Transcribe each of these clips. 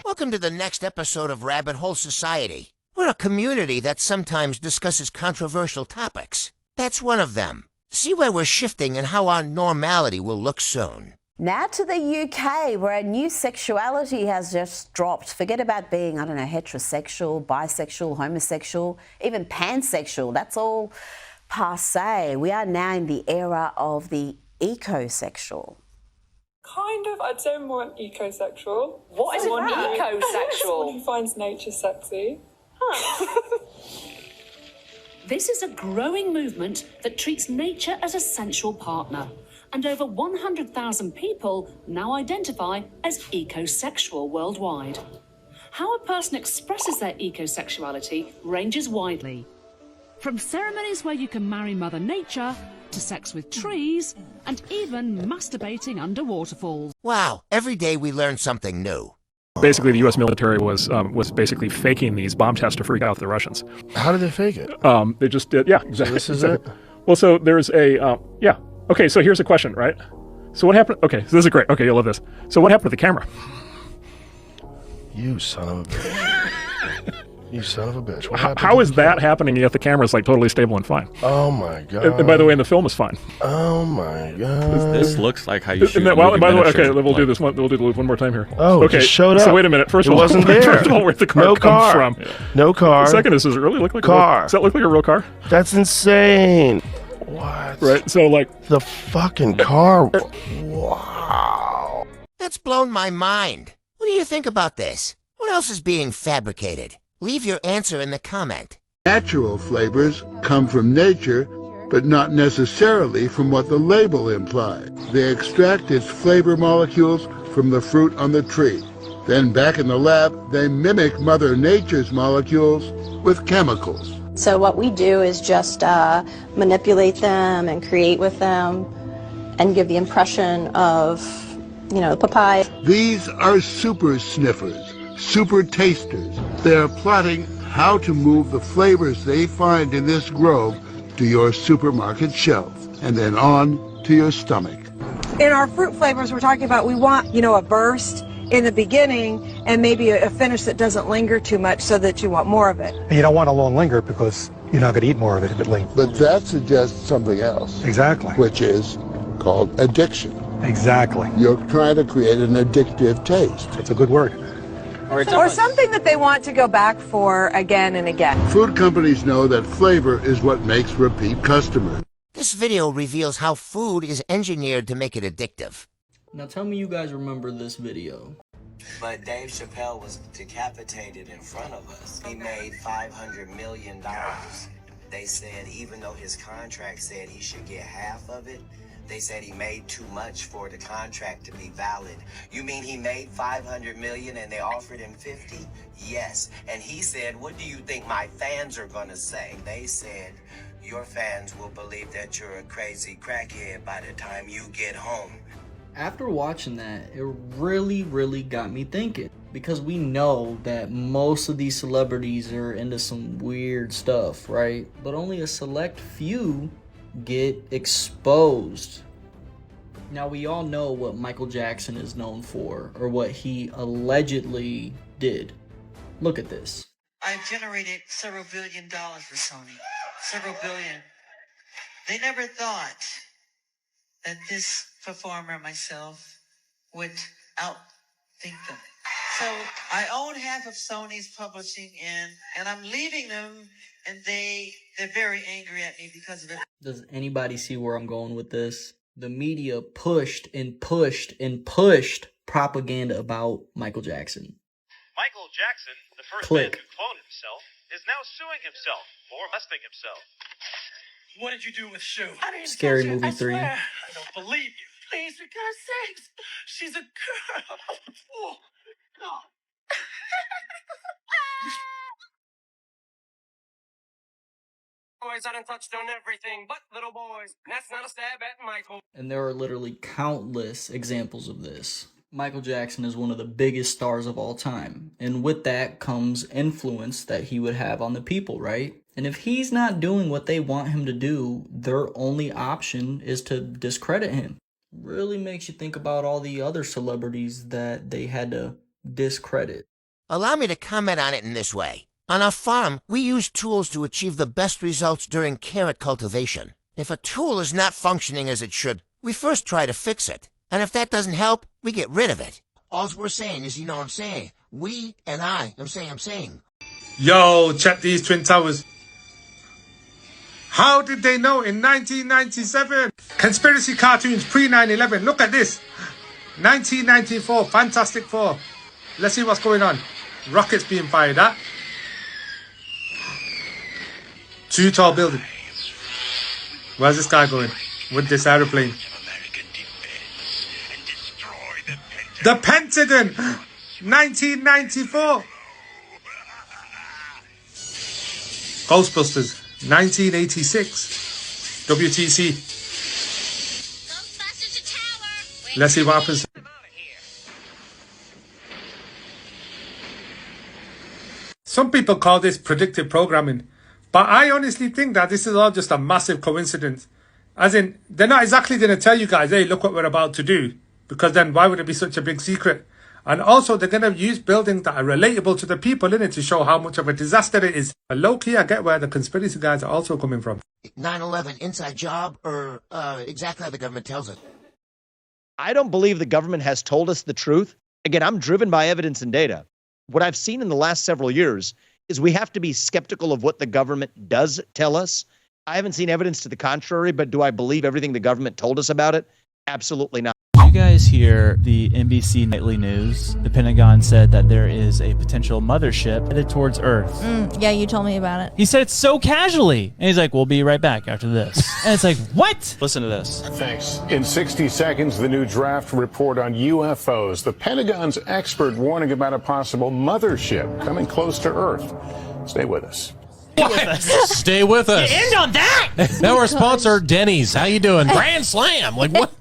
Welcome to the next episode of Rabbit Hole Society. We're a community that sometimes discusses controversial topics. That's one of them. See where we're shifting and how our normality will look soon. Now to the UK, where a new sexuality has just dropped. Forget about being, heterosexual, bisexual, homosexual, even pansexual. That's all passé. We are now in the era of the ecosexual. Kind of, I'd say more an ecosexual. What is an ecosexual? Someone who finds nature sexy. This is a growing movement that treats nature as a sensual partner, and over 100,000 people now identify as ecosexual worldwide. How a person expresses their ecosexuality ranges widely, from ceremonies where you can marry Mother Nature, to sex with trees, and even masturbating under waterfalls. Wow, every day we learn something new. Basically, the U.S. military was basically faking these bomb tests to freak out the Russians. How did they fake it? They just did, yeah, exactly. So this is it? Well, so there's a, yeah. Okay, so here's a question, right? So what happened? Okay, so this is great. Okay, you'll love this. So what happened to the camera? You son of a bitch. You son of a bitch. What happened How is that happening yet the camera's like totally stable and fine? Oh my god. And by the way, and the film is fine. Oh my god. This looks like how you shoot. Well, by the way, okay, we'll do this one. We'll do the loop one more time here. Oh, okay. It just showed up. So wait a minute. First it of all, wasn't there. First of all, where'd the car no come car. from? Yeah. No car. The second is, does it really look like car? Does that look like a real car? That's insane. What? Right. So like the fucking car. Wow. That's blown my mind. What do you think about this? What else is being fabricated? Leave your answer in the comment. Natural flavors come from nature, but not necessarily from what the label implies. They extract its flavor molecules from the fruit on the tree. Then back in the lab, they mimic Mother Nature's molecules with chemicals. So what we do is just manipulate them and create with them and give the impression of, papaya. These are super sniffers, super tasters. They are plotting how to move the flavors they find in this grove to your supermarket shelf and then on to your stomach. In our fruit flavors, we're talking about we want, a burst in the beginning and maybe a finish that doesn't linger too much so that you want more of it. And you don't want a long linger because you're not going to eat more of it if it lingers. But that suggests something else. Exactly. Which is called addiction. Exactly. You're trying to create an addictive taste. It's a good word. Or something that they want to go back for again and again. Food companies know that flavor is what makes repeat customers. This video reveals how food is engineered to make it addictive. Now tell me you guys remember this video. But Dave Chappelle was decapitated in front of us. He made $500 million. They said even though his contract said he should get half of it, they said he made too much for the contract to be valid. You mean he made $500 million and they offered him 50? Yes. And he said, what do you think my fans are gonna say? They said, your fans will believe that you're a crazy crackhead by the time you get home. After watching that, it really got me thinking. Because we know that most of these celebrities are into some weird stuff, right? But only a select few get exposed. Now we all know what Michael Jackson is known for, or what he allegedly did. Look at this. I've generated several $1 billion for Sony. Several billion. They never thought that this performer, myself, would outthink them. So I own half of Sony's publishing and I'm leaving them, and they're very angry at me because of it. Does anybody see where I'm going with this? The media pushed and pushed and pushed propaganda about Michael Jackson. Michael Jackson, the first Click. man to clone himself, is now suing himself for molesting himself. What did you do with Sue? I didn't Scary touch it. Movie I 3. swear. I don't believe you. Please, for God's sakes. She's a girl. Oh, God. Boys, I done touched on everything but little boys. And that's not a stab at Michael. And there are literally countless examples of this. Michael Jackson is one of the biggest stars of all time. And with that comes influence that he would have on the people, right? And if he's not doing what they want him to do, their only option is to discredit him. Really makes you think about all the other celebrities that they had to discredit. Allow me to comment on it in this way. On our farm, we use tools to achieve the best results during carrot cultivation. If a tool is not functioning as it should, we first try to fix it. And if that doesn't help, we get rid of it. All we're saying is, you know what I'm saying? We and I'm saying. Yo, check these Twin Towers. How did they know in 1997? Conspiracy cartoons pre-9/11. Look at this. 1994, Fantastic Four. Let's see what's going on. Rockets being fired at. Two tall building. Where's this guy going? With this aeroplane. The Pentagon! 1994! Ghostbusters, 1986. WTC. Let's see what happens. Some people call this predictive programming, but I honestly think that this is all just a massive coincidence. As in, they're not exactly going to tell you guys, hey, look what we're about to do, because then why would it be such a big secret? And also, they're going to use buildings that are relatable to the people in it to show how much of a disaster it is. But low-key, I get where the conspiracy guys are also coming from. 9/11 inside job, or exactly how the government tells us? I don't believe the government has told us the truth. Again, I'm driven by evidence and data. What I've seen in the last several years is we have to be skeptical of what the government does tell us. I haven't seen evidence to the contrary, but do I believe everything the government told us about it? Absolutely not. You guys hear the NBC nightly news? The Pentagon said that there is a potential mothership headed towards Earth. Yeah, you told me about it. He said it so casually. And he's like, we'll be right back after this. And it's like, what? Listen to this. Thanks. In 60 seconds, the new draft report on UFOs. The Pentagon's expert warning about a possible mothership coming close to Earth. Stay with us. Stay with us. End on that. Now our sponsor, Denny's. How you doing? Grand Slam. Like what?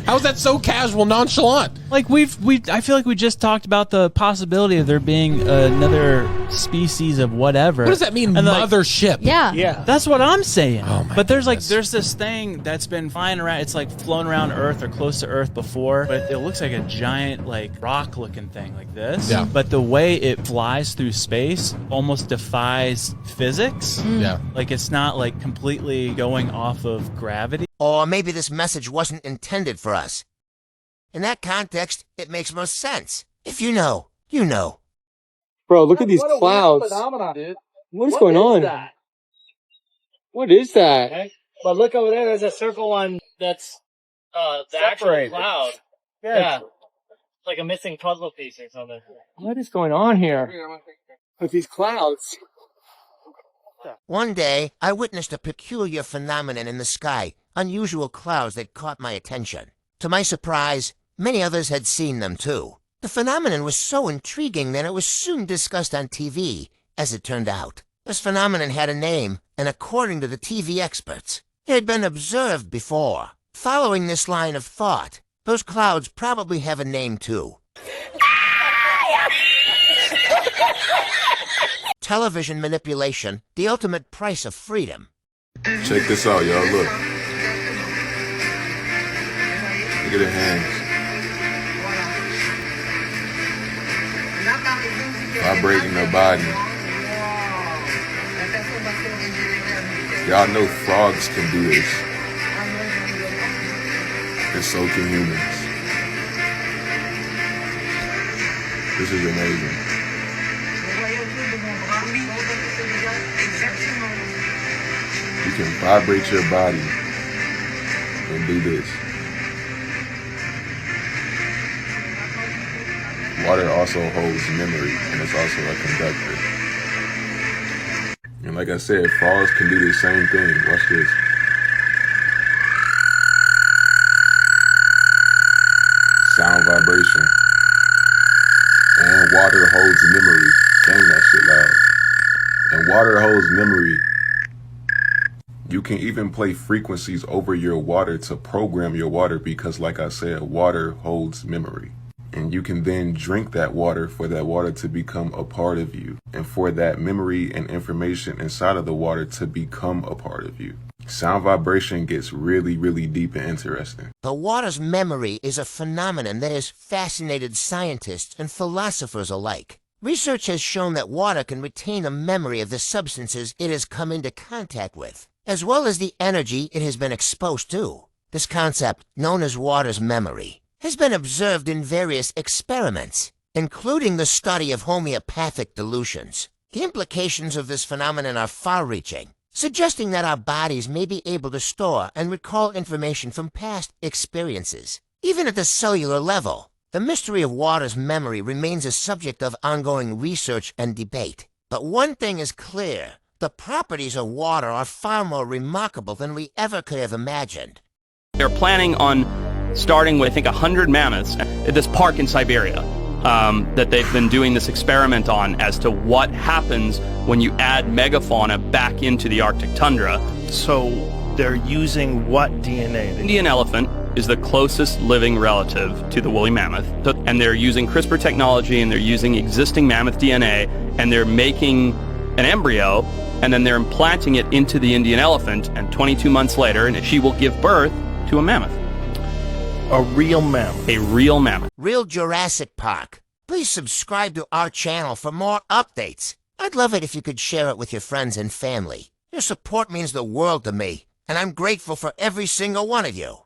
How is that so casual, nonchalant? Like I feel like we just talked about the possibility of there being another species of whatever. What does that mean, mothership? Yeah. That's what I'm saying. Oh my but there's goodness. there's this thing that's been flying around. It's like flown around Earth or close to Earth before, but it looks like a giant like rock looking thing like this. Yeah. But the way it flies through space almost defies physics. Yeah. Like it's not like completely going off of gravity. Or maybe this message wasn't intended for us. In that context, it makes most sense. If you know, you know. Bro, look at these clouds. Phenomenon, dude. What is going on? That? What is that? Okay. But look over there. There's a circle one that's the actual cloud. Yeah. It's like a missing puzzle piece or something. What is going on here with these clouds? One day, I witnessed a peculiar phenomenon in the sky, unusual clouds that caught my attention. To my surprise, many others had seen them too. The phenomenon was so intriguing that it was soon discussed on TV, as it turned out. This phenomenon had a name, and according to the TV experts, it had been observed before. Following this line of thought, those clouds probably have a name too. Television manipulation, the ultimate price of freedom. Check this out, y'all. Look. Look at the hands. Vibrating their body. Y'all know frogs can do this. And so can humans. This is amazing. You can vibrate your body and do this. Water also holds memory, and it's also a conductor. And like I said, frogs can do the same thing. Watch this. Sound vibration. And water holds memory. Dang, that shit loud. And water holds memory. You can even play frequencies over your water to program your water because, like I said, water holds memory. And you can then drink that water for that water to become a part of you and for that memory and information inside of the water to become a part of you. Sound vibration gets really, really deep and interesting. The water's memory is a phenomenon that has fascinated scientists and philosophers alike. Research has shown that water can retain a memory of the substances it has come into contact with, as well as the energy it has been exposed to. This concept, known as water's memory, has been observed in various experiments, including the study of homeopathic dilutions. The implications of this phenomenon are far-reaching, suggesting that our bodies may be able to store and recall information from past experiences. Even at the cellular level, the mystery of water's memory remains a subject of ongoing research and debate. But one thing is clear: the properties of water are far more remarkable than we ever could have imagined. They're planning on starting with, I think, 100 mammoths at this park in Siberia that they've been doing this experiment on as to what happens when you add megafauna back into the Arctic tundra. So they're using what DNA? Indian elephant is the closest living relative to the woolly mammoth, and they're using CRISPR technology, and they're using existing mammoth DNA, and they're making an embryo, and then they're implanting it into the Indian elephant, and 22 months later, and she will give birth to a mammoth. A real mammoth. A real mammoth. Real Jurassic Park. Please subscribe to our channel for more updates. I'd love it if you could share it with your friends and family. Your support means the world to me, and I'm grateful for every single one of you.